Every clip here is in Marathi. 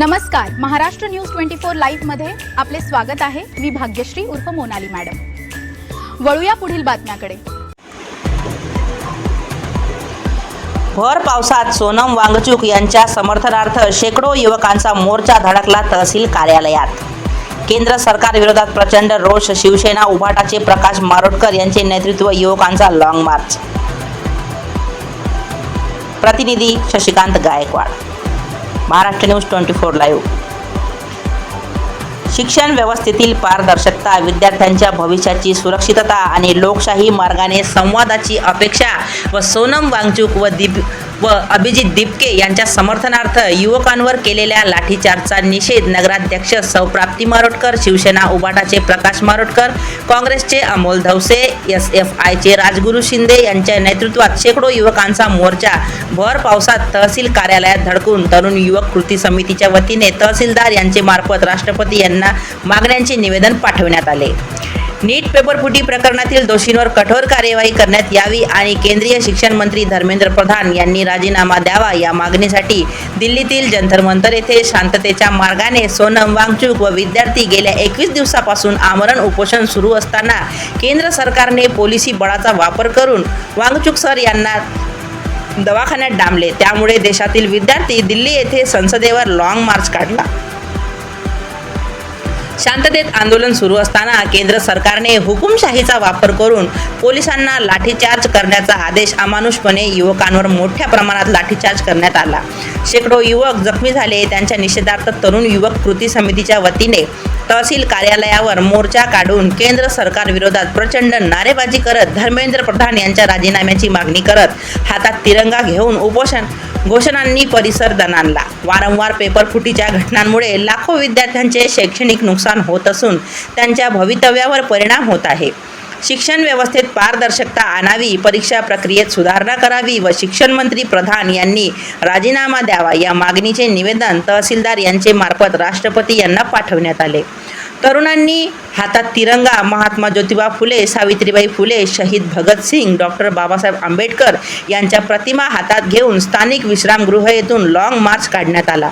नमस्कार, महाराष्ट्र न्यूज 24 लाईव्ह मध्ये आपले स्वागत आहे। मी भाग्यश्री उर्फ मोनाली मॅडम। वळूया पुढील बातम्याकडे। भर पावसात सोनम वांगचूक यांच्या समर्थनार्थ शेकडो युवकांचा मोर्चा धडकला तहसील कार्यालयात। केंद्र सरकार विरोधात प्रचंड रोष, शिवसेना उभाटाचे प्रकाश मारोटकर यांचे नेतृत्व, युवकांचा लॉंग मार्च। प्रतिनिधी शशिकांत गायकवाड, महाराष्ट्र न्यूज 24 लाईव्ह। शिक्षण व्यवस्थेतील पारदर्शकता, विद्यार्थ्यांच्या भविष्याची सुरक्षितता आणि लोकशाही मार्गाने संवादाची अपेक्षा व सोनम वांगचूक व अभिजित दीपके यांच्या समर्थनार्थ युवकांवर केलेल्या लाठीचार्जचा निषेध नगराध्यक्ष सौ प्राप्ती मारोटकर, शिवसेना उभाटाचे प्रकाश मारोटकर, काँग्रेसचे अमोल धवसे, SFIचे राजगुरू शिंदे यांच्या नेतृत्वात शेकडो युवकांचा मोर्चा भर पावसात तहसील कार्यालयात धडकून तरुण युवक कृती समितीच्या वतीने तहसीलदार यांचे मार्फत राष्ट्रपती यांना मागण्यांचे निवेदन पाठवण्यात आले। नीट पेपरफुटी प्रकरणातील दोषींवर कठोर कार्यवाही करण्यात यावी आणि केंद्रीय शिक्षण मंत्री धर्मेंद्र प्रधान यांनी राजीनामा द्यावा या मागणीसाठी दिल्लीतील जंतर मंतर येथे शांततेच्या मार्गाने सोनम वांगचूक व विद्यार्थी गेल्या 21 दिवसापासून आमरण उपोषण सुरू असताना केंद्र सरकारने पोलिसी बळाचा वापर करून वांगचूक सर यांना दवाखान्यात डांबले। त्यामुळे देशातील विद्यार्थी दिल्ली येथे संसदेवर लॉंग मार्च काढला। शांततेत आंदोलन सुरू असताना केंद्र सरकारने हुकुमशाहीचा वापर करून पोलिसांना लाठीचार्ज करण्याचा आदेश अमानुषपणे युवकांवर मोठ्या प्रमाणात लाठीचार्ज करण्यात आला। शेकडो युवक जखमी झाले। त्यांच्या निषेधार्थ तरुण युवक कृती समितीच्या वतीने तहसील कार्यालयावर मोर्चा काढून केंद्र सरकार विरोधात प्रचंड नारेबाजी करत धर्मेंद्र प्रधान यांच्या राजीनाम्याची मागणी करत हातात तिरंगा घेऊन उपोषण घोषणांनी परिसर दणाणला। वारंवार पेपरफुटीच्या घटनांमुळे लाखो विद्यार्थ्यांचे शैक्षणिक नुकसान होत असून त्यांच्या भवितव्यावर परिणाम होत आहे। शिक्षण व्यवस्थेत पारदर्शकता आणावी, परीक्षा प्रक्रियेत सुधारणा करावी व शिक्षण मंत्री प्रधान यांनी राजीनामा द्यावा या मागणीचे निवेदन तहसीलदार यांचे मार्फत राष्ट्रपती यांना पाठवण्यात आले। तरुणांनी हातात तिरंगा, महात्मा ज्योतिबा फुले, सावित्रीबाई फुले, शहीद भगतसिंग, डॉक्टर बाबासाहेब आंबेडकर यांच्या प्रतिमा हातात घेऊन स्थानिक विश्रामगृह येथून लॉंग मार्च काढण्यात आला।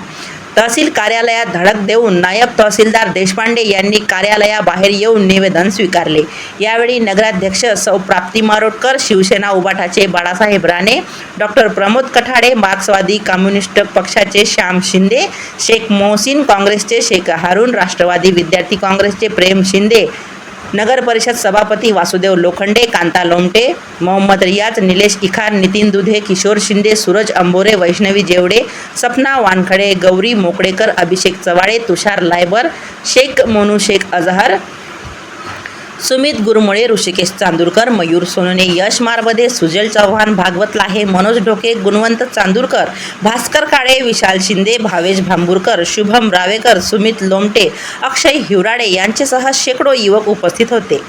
तहसील कार्यालयात धडक देऊन नायब तहसीलदार देशपांडे यांनी कार्यालयाबाहेर येऊन निवेदन स्वीकारले। यावेळी नगराध्यक्ष सौ प्राप्ती मारोटकर, शिवसेना उभाटाचे बाळासाहेब राणे, डॉक्टर प्रमोद कठाडे, मार्क्सवादी कम्युनिस्ट पक्षाचे श्याम शिंदे, शेख मोहसिन, काँग्रेसचे शेख हारून, राष्ट्रवादी विद्यार्थी काँग्रेसचे प्रेम शिंदे, नगर परिषद सभापती वासुदेव लोखंडे, कांता लोमटे, मोहम्मद रियाज, निलेश इखार, नितीन दुधे, किशोर शिंदे, सूरज अंबोरे, वैष्णवी जेवडे, सपना वानखडे, गौरी मोकडेकर, अभिषेक चवाळे, तुषार लायबर, शेख मोनू, शेख अजहर, सुमित गुरमुळे, ऋषिकेश चांदूरकर, मयूर सोनोने, यश मारबदे, सुजल चव्हाण, भागवत लाहे, मनोज ढोके, गुणवंत चांदूरकर, भास्कर काळे, विशाल शिंदे, भावेश भांबुरकर, शुभम रावेकर, सुमित लोमटे, अक्षय हिवराडे यांच्यासह शेकडो युवक उपस्थित होते।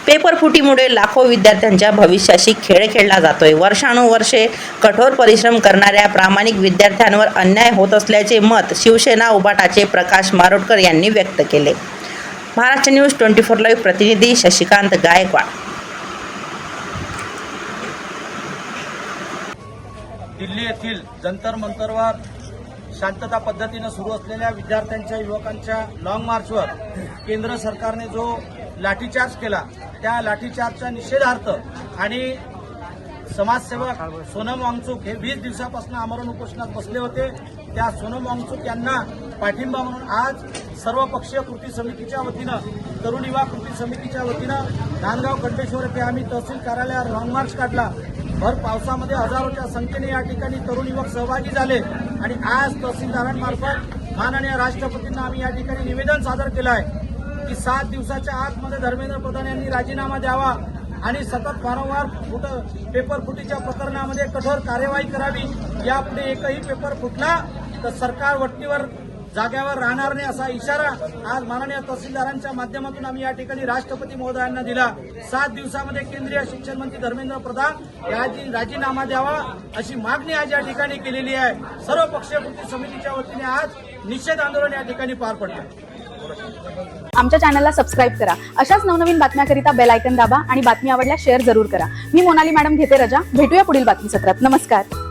पेपरफुटीमुळे लाखो विद्यार्थ्यांच्या भविष्याशी खेळ खेळला जातोय। वर्षानुवर्षे कठोर परिश्रम करणाऱ्या प्रामाणिक विद्यार्थ्यांवर अन्याय होत असल्याचे मत शिवसेना उभाटाचे प्रकाश मारोटकर यांनी व्यक्त केले। महाराष्ट्र न्यूज 24 लाईव्ह प्रतिनिधी शशिकांत गायकवाड। दिल्ली येथील जंतर मंतरवर शांतता पद्धतीने सुरू असलेल्या विद्यार्थ्यांच्या, युवकांच्या लॉंग मार्चवर केंद्र सरकारने जो लाठीचार्ज केला त्या लाठीचार्जच्या निषेधार्थ आणि समाजसेवक सोनम वांगचूक हे 20 दिवसापासून आमरण उपोषणात बसले होते। त्या सोनम वांगचूक यांना पाठिंबा म्हणून आज सर्वपक्षीय कृती समितीच्या वतीनं, तरुण युवा कृती समितीच्या वतीनं नांदगाव खंडेश्वर येथे आम्ही तहसील कार्यालयावर लॉंग मार्च काढला। भर पावसामध्ये हजारोच्या संख्येने या ठिकाणी तरुण युवक सहभागी झाले आणि आज तहसीलदारांमार्फत माननीय राष्ट्रपतींना आम्ही या ठिकाणी निवेदन सादर केलं आहे की 7 दिवसाच्या आतमध्ये धर्मेंद्र प्रधान यांनी राजीनामा द्यावा आणि सतत वारंवार पेपरफुटीच्या प्रकरणामध्ये कठोर कार्यवाही करावी। यापुढे एकही पेपर फुटला तर सरकार वट्टीवर जाग्यावर राहणार नाही असा इशारा आज माननीय तहसीलदारांच्या माध्यमातून आम्ही या ठिकाणी राष्ट्रपती महोदयांना दिला। 7 दिवसामध्ये केंद्रीय शिक्षण मंत्री धर्मेंद्र प्रधान यांनी राजीनामा द्यावा अशी मागणी आज या ठिकाणी केलेली आहे। सर्व पक्षीय कृती समितीच्या वतीने आज निषेध आंदोलन या ठिकाणी पार पडलं। आमच्या चॅनलला सबस्क्राइब करा। अशाच नवनवीन बातम्याकरिता बेल आयकॉन दाबा आणि बातमी आवडल्यास शेअर जरूर करा। मी मोनाली मॅडम घेते रजा। भेटूया पुढील बातमी सत्रात। नमस्कार।